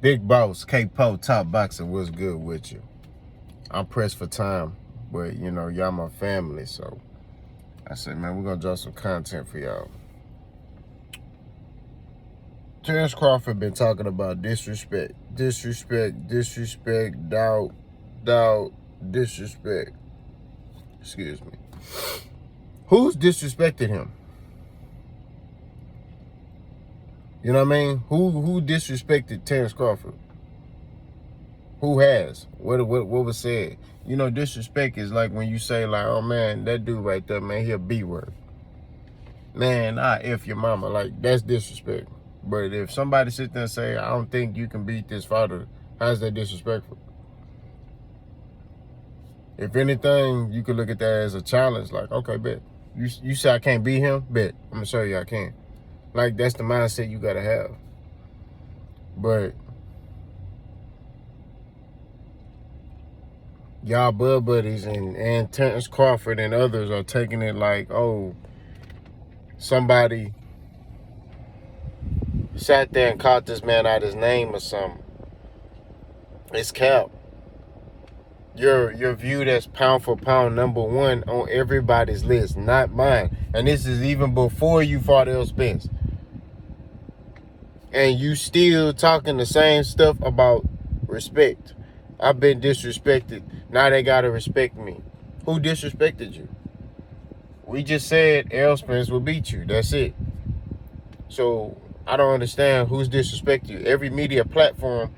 Big Boss, K-Po, Top Boxing, what's good with you? I'm pressed for time, but you know, y'all my family, so I said, man, we're gonna drop some content for y'all. Terence Crawford been talking about disrespect, doubt, disrespect. Excuse me. Who's disrespected him? You know what I mean? Who disrespected Terence Crawford? Who has? What was said? You know, disrespect is like when you say like, oh man, that dude right there, man, he a B word. Man, I F your mama. Like, that's disrespect. But if somebody sit there and say, I don't think you can beat this fighter, how's that disrespectful? If anything, you could look at that as a challenge. Like, okay, bet. You say I can't beat him? Bet. I'm going to show you I can. Like, that's the mindset you got to have. But y'all Bud Buddies and Terence Crawford and others are taking it like, oh, somebody sat there and caught this man out his name or something. It's cap. You're viewed as pound for pound #1 on everybody's list, not mine. And this is even before you fought Errol Spence. And you still talking the same stuff about respect. I've been disrespected. Now they gotta respect me. Who disrespected you? We just said Errol Spence will beat you. That's it. So I don't understand who's disrespecting you. Every media platform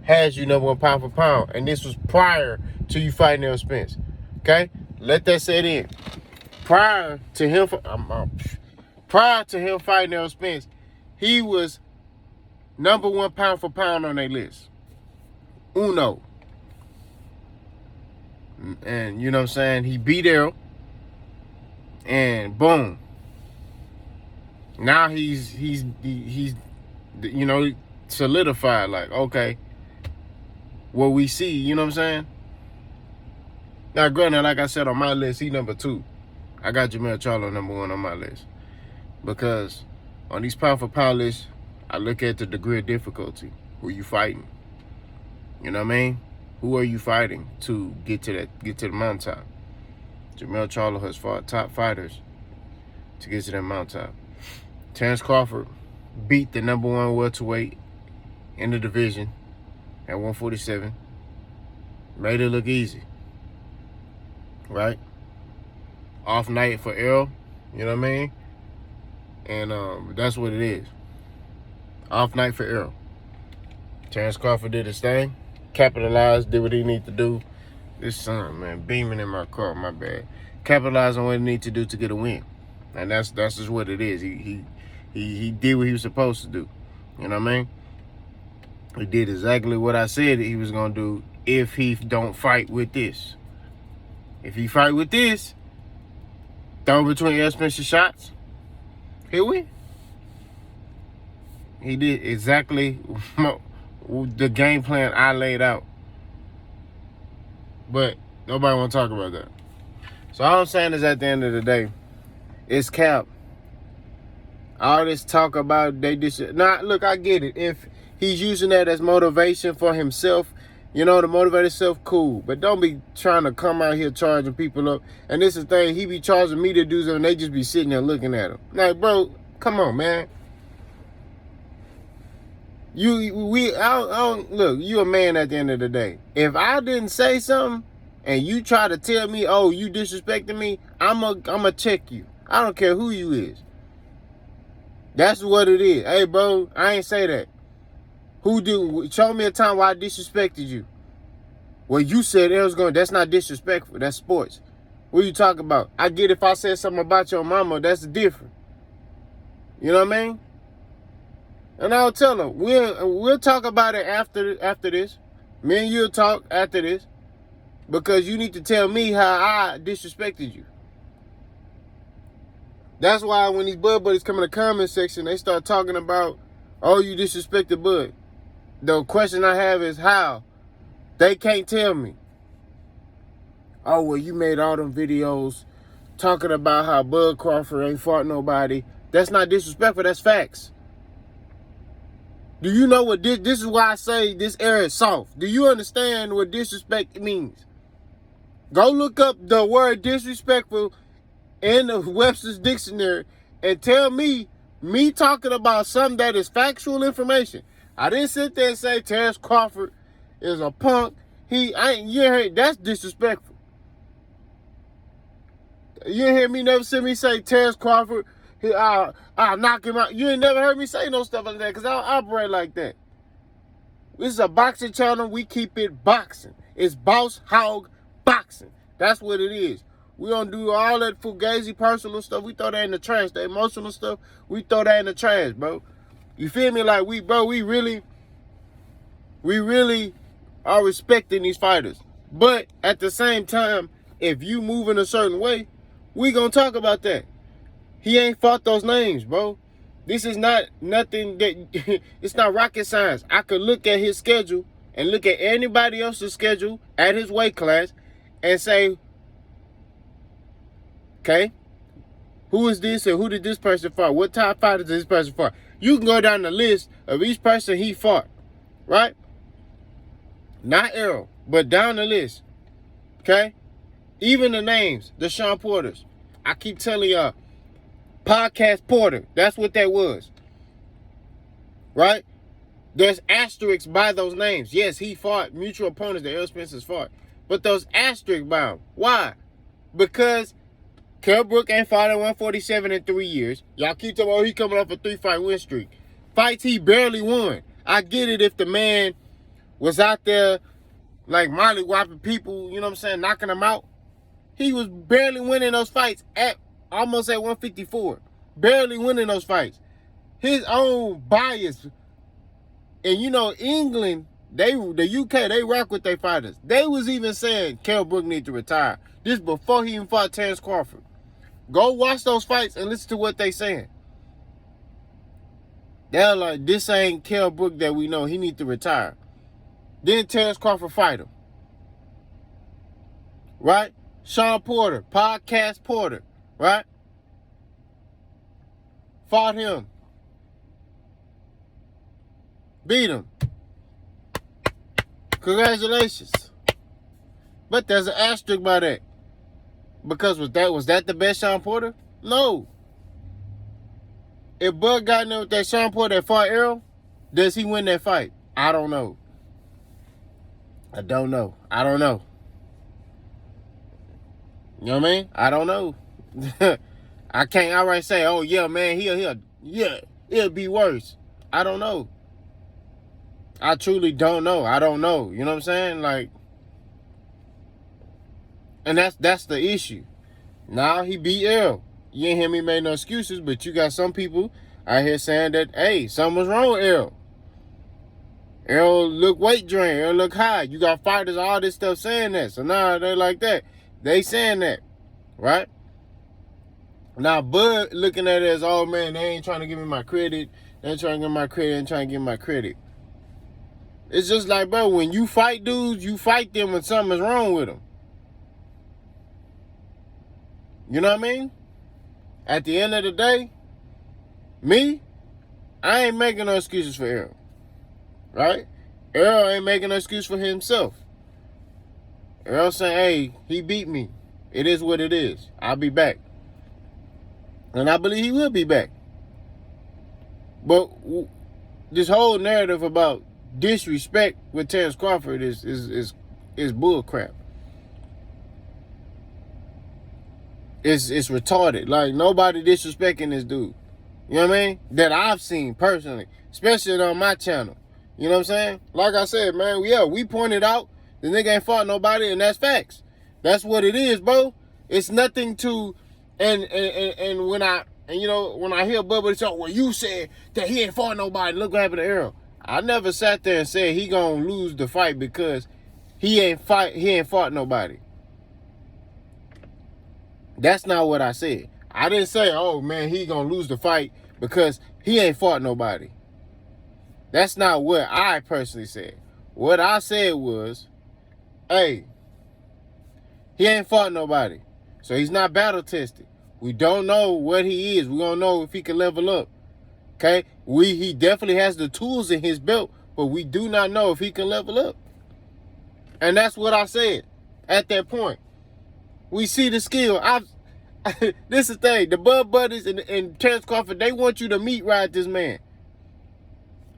has you #1 pound for pound. And this was prior to you fighting Errol Spence. Okay? Let that set in. Prior to him fighting Errol Spence, he was #1 pound for pound on their list. Uno. And you know what I'm saying? He beat Errol. And boom. Now he's you know, solidified. Like, okay, what we see, you know what I'm saying? Now, granted, like I said, on my list, he #2. I got Jermell Charlo #1 on my list. Because on these pound for pound lists, I look at the degree of difficulty. Who you fighting? You know what I mean? Who are you fighting to get to the mountaintop? Jermell Charlo has fought top fighters to get to that mountaintop. Terence Crawford beat the #1 welterweight in the division at 147. Made it look easy. Right? Off night for Errol, you know what I mean? And that's what it is. Off night for Errol. Terence Crawford did his thing, capitalized, did what he needed to do. This sun, man, beaming in my car, my bad. Capitalized on what he needed to do to get a win. And that's just what it is. He did what he was supposed to do. You know what I mean? He did exactly what I said he was going to do if he don't fight with this. If he fight with this, throw between Errol Spence's shots, he'll win. He did exactly the game plan I laid out. But nobody want to talk about that. So all I'm saying is at the end of the day, it's cap. All this talk about look, I get it. If he's using that as motivation for himself, you know, to motivate himself, cool. But don't be trying to come out here charging people up. And this is the thing, he be charging me to do something, and they just be sitting there looking at him. Like, bro, come on, man. Look, you a man at the end of the day. If I didn't say something and you try to tell me, oh, you disrespecting me, I'ma check you. I don't care who you is. That's what it is. Hey, bro, I ain't say that. Show me a time where I disrespected you. Well, you said it was that's not disrespectful. That's sports. What are you talking about? I get if I said something about your mama, that's different. You know what I mean? And I'll tell him, we'll talk about it after this. Me and you'll talk after this. Because you need to tell me how I disrespected you. That's why when these Bud Buddies come in the comment section, they start talking about, oh, you disrespected Bud. The question I have is how? They can't tell me. Oh, well, you made all them videos talking about how Bud Crawford ain't fought nobody. That's not disrespectful, that's facts. Do you know what this is why I say this era is soft. Do you understand what disrespect means? Go look up the word disrespectful in the Webster's dictionary and tell me talking about something that is factual information. I didn't sit there and say Terence Crawford is a punk. That's disrespectful. You ain't hear me never see me say Terence Crawford, I'll knock him out. You ain't never heard me say no stuff like that because I don't operate like that. This is a boxing channel. We keep it boxing. It's Boss Hog Boxing. That's what it is. We don't do all that fugazi personal stuff. We throw that in the trash. The emotional stuff, we throw that in the trash, bro. You feel me? Like we really are respecting these fighters. But at the same time, if you move in a certain way, we gonna talk about that. He ain't fought those names, bro. This is not nothing that, it's not rocket science. I could look at his schedule and look at anybody else's schedule at his weight class and say, okay, who is this and who did this person fight? What top fighters did this person fight? You can go down the list of each person he fought, right? Not Errol, but down the list, okay? Even the names, the Sean Porters. I keep telling y'all, Podcast Porter, that's what that was, right? There's asterisks by those names. Yes, he fought mutual opponents that Errol Spencer's fought, but those asterisks by him. Why? Because Kell Brook ain't fought at 147 in 3 years. Y'all keep talking about he coming off a 3-fight win streak. Fights he barely won. I get it if the man was out there like molly-whopping people, you know what I'm saying, knocking them out. He was barely winning those fights almost at 154. Barely winning those fights. His own bias. And you know, England, the UK, they rock with their fighters. They was even saying Kell Brook need to retire. This before he even fought Terence Crawford. Go watch those fights and listen to what they saying. They're like, this ain't Kell Brook that we know. He need to retire. Then Terence Crawford fight him. Right? Sean Porter, Podcast Porter, right? Fought him. Beat him. Congratulations. But there's an asterisk by that. Because was that the best Sean Porter? No. If Bud got in there with that Sean Porter that fought Errol, does he win that fight? I don't know. I don't know. You know what I mean? I don't know. I can't outright say, oh yeah, man, it'll be worse. I don't know. I truly don't know. I don't know. You know what I'm saying? Like, and that's the issue. Now he beat Errol. You ain't hear me make no excuses, but you got some people out here saying that, hey, something was wrong with Errol. Errol look weight drained. Errol look high. You got fighters, all this stuff saying that. So now they like that. They saying that, right? Now Bud looking at it as, oh man, they ain't trying to give me my credit. They ain't trying to give me my credit. Ain't trying to give me my credit. It's just like, bro, when you fight dudes, you fight them when something is wrong with them. You know what I mean? At the end of the day, I ain't making no excuses for Errol. Right? Errol ain't making no excuse for himself. Errol saying, hey, he beat me. It is what it is. I'll be back. And I believe he will be back. But this whole narrative about disrespect with Terence Crawford is bull crap. It's retarded. Like, nobody disrespecting this dude. You know what I mean? That I've seen personally. Especially on my channel. You know what I'm saying? Like I said, man, we pointed out the nigga ain't fought nobody, and that's facts. That's what it is, bro. It's nothing to, and when I hear Bubba talk, well, you said that he ain't fought nobody, look what happened to Errol. I never sat there and said he gonna lose the fight because he ain't fought nobody. That's not what I said. I didn't say, oh man, he gonna lose the fight because he ain't fought nobody. That's not what I personally said. What I said was, hey, he ain't fought nobody. So he's not battle tested. We don't know what he is. We don't know if he can level up. Okay? He definitely has the tools in his belt, but we do not know if he can level up. And that's what I said at that point. We see the skill. This is the thing. The Bud Buddies and Terence Crawford, they want you to meet ride this man.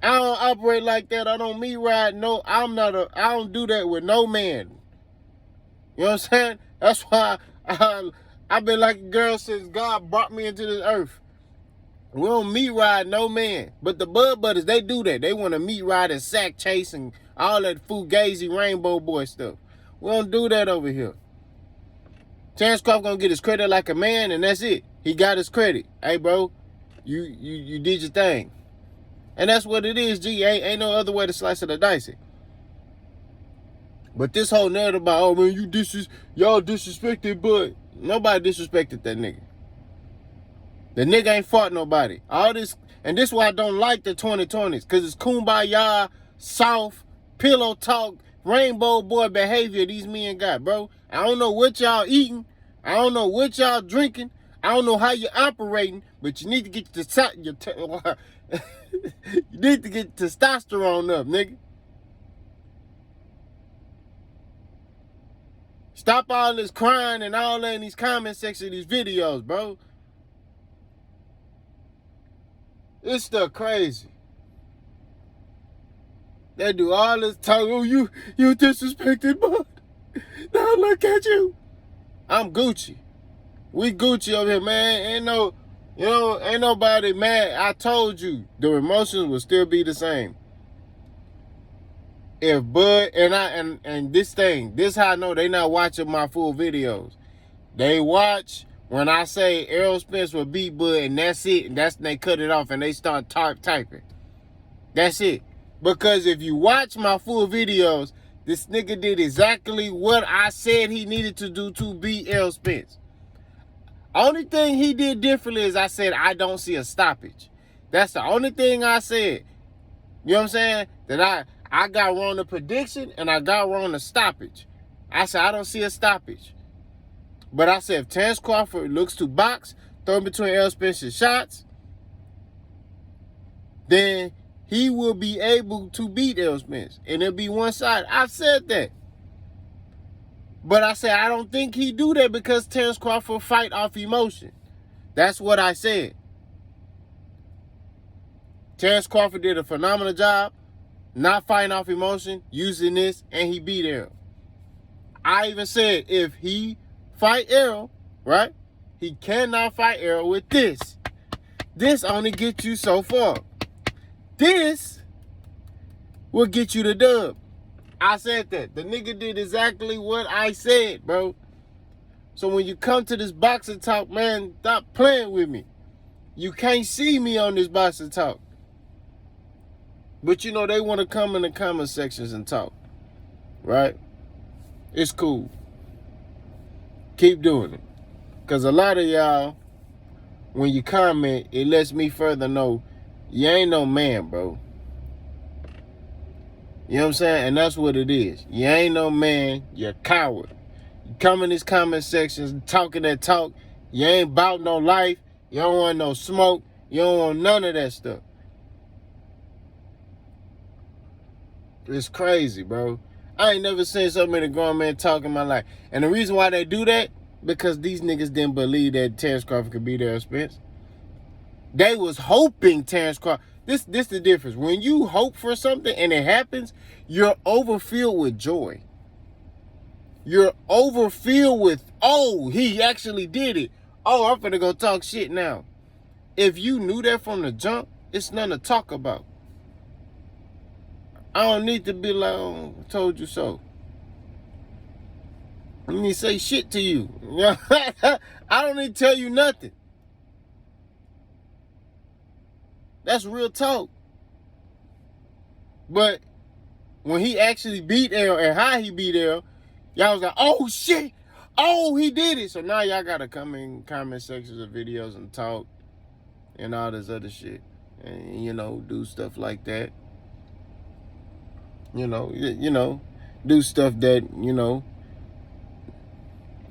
I don't operate like that. I don't meet ride. No, I don't do that with no man. You know what I'm saying? That's why I've been like a girl since God brought me into this earth. We don't meet ride no man. But the Bud Buddies, they do that. They want to meet ride and sack chase and all that fugazi rainbow boy stuff. We don't do that over here. Terence Crawford gonna get his credit like a man, and that's it. He got his credit. Hey, bro, you did your thing. And that's what it is, G. Ain't no other way to slice it or dice it. But this whole narrative about, oh, man, y'all disrespected, but nobody disrespected that nigga. The nigga ain't fought nobody. All this, and this is why I don't like the 2020s, because it's kumbaya, soft, pillow talk, rainbow boy behavior these men got, bro. I don't know what y'all eating. I don't know what y'all drinking. I don't know how you're operating, but you need to get you need to get testosterone up, nigga. Stop all this crying and all that in these comment sections of these videos, bro. This stuff crazy. They do all this talk. Oh, you disrespected, but now look at you. I'm Gucci. We Gucci over here, man. Ain't nobody mad. I told you the emotions will still be the same. If Bud and this how I know they not watching my full videos. They watch when I say Errol Spence will beat Bud, and that's it. And that's when they cut it off and they start typing. That's it. Because if you watch my full videos, this nigga did exactly what I said he needed to do to beat Errol Spence. Only thing he did differently is I said I don't see a stoppage. That's the only thing I said. You know what I'm saying? That I got wrong the prediction and I got wrong the stoppage. I said I don't see a stoppage. But I said if Terence Crawford looks to box, throw in between Errol Spence's shots, then he will be able to beat Errol Spence. And it'll be one side. I said that. But I said I don't think he do that because Terence Crawford fight off emotion. That's what I said. Terence Crawford did a phenomenal job not fighting off emotion, using this, and he beat Errol. I even said if he fight Errol, right, he cannot fight Errol with this. This only gets you so far. This will get you the dub. I said that. The nigga did exactly what I said, bro. So when you come to this boxing talk, man, stop playing with me. You can't see me on this boxing talk. But you know, they want to come in the comment sections and talk. Right? It's cool. Keep doing it. Because a lot of y'all, when you comment, it lets me further know you ain't no man, bro. You know what I'm saying? And that's what it is. You ain't no man. You're a coward. You come in these comment sections talking that talk. You ain't about no life. You don't want no smoke. You don't want none of that stuff. It's crazy, bro. I ain't never seen so many grown men talk in my life. And the reason why they do that, because these niggas didn't believe that Terence Crawford could beat Errol Spence. They was hoping Terence Crawford. This the difference. When you hope for something and it happens, you're overfilled with joy. You're overfilled with, oh, he actually did it. Oh, I'm finna go talk shit now. If you knew that from the jump, it's nothing to talk about. I don't need to be like, oh, I told you so. Let me say shit to you. I don't need to tell you nothing. That's real talk. But when he actually beat Errol and how he beat Errol, y'all was like, oh shit, oh, he did it. So now y'all gotta come in comment sections of videos and talk and all this other shit. And, you know, do stuff like that. You know, do stuff that, you know,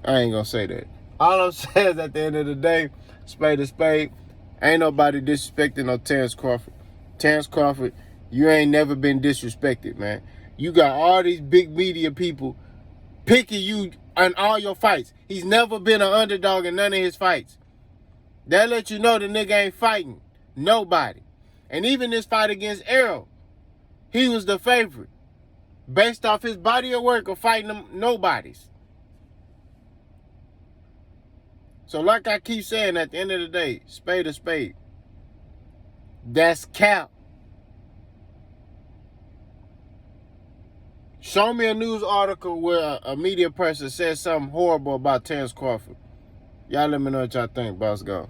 I ain't gonna say that. All I'm saying is at the end of the day, spade to spade, Ain't nobody disrespecting no Terence Crawford. Terence Crawford, you ain't never been disrespected, man. You got all these big media people picking you in all your fights. He's never been an underdog in none of his fights. That let you know the nigga ain't fighting nobody. And even this fight against Errol, he was the favorite based off his body of work of fighting them nobodies. So like I keep saying, at the end of the day, spade a spade. That's cap. Show me a news article where a media person says something horrible about Terence Crawford. Y'all let me know what y'all think. Boss go.